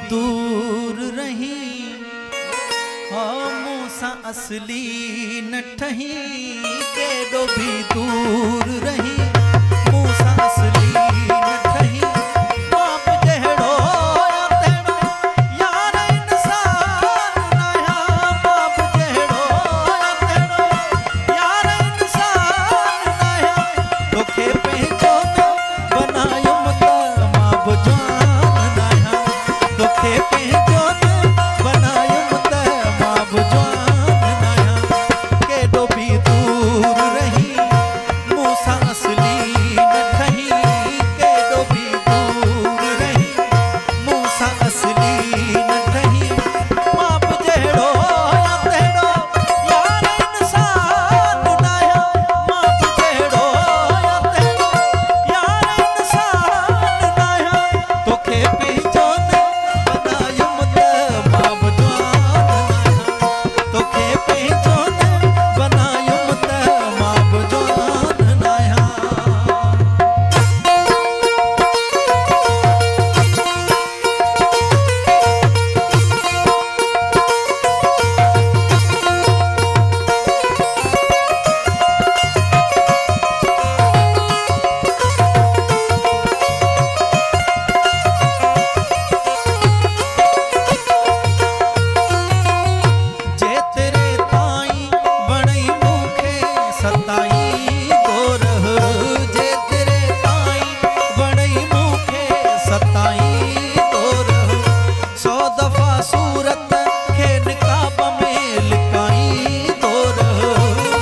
दूर रही मूसा असली न ठही केॾो भी दूर रही मूसा असली न ठही बाप जहिड़ो तेड़ो यार इंसान नया बाप जहिड़ो तेड़ो यार इंसान नया तोखे पंहिंजो बनायुम त मां बि जवान नया तोखे पंहिंजो बनायुम त मां बि जवान नया केॾो भी दूर रही मूसा असली न ठही केॾो भी दूर रही मूसा असली न ठही बाप जहिड़ो तेड़ो यार इंसान नया बाप जहिड़ो तेड़ो यार इंसान नया तोखे पंहिंजो बनायुम त मां बि जवान नया तोखे पंहिंजो बनायुम त मां बि जवान नया जे तेरे ताईं वणई मूंखे सताईं गोरह जे तेरे ताईं वणई मूंखे सताईं गोरह 100 दफ़ा सूरत खे निकाब में लिकाईं गोरह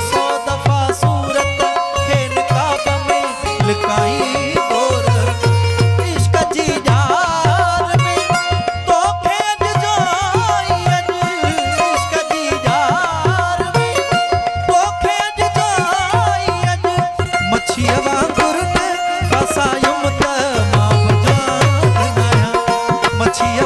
100 दफ़ा सूरत खे निकाब में लिकाईं गोरह इश्क जी जार में तोखे अॼु जोई अॼु इश्क जी जार में तोखे अॼु जोई अॼु मच्छीअ वांगुर न फसायुम त मां बि जवान नया मच्छीअ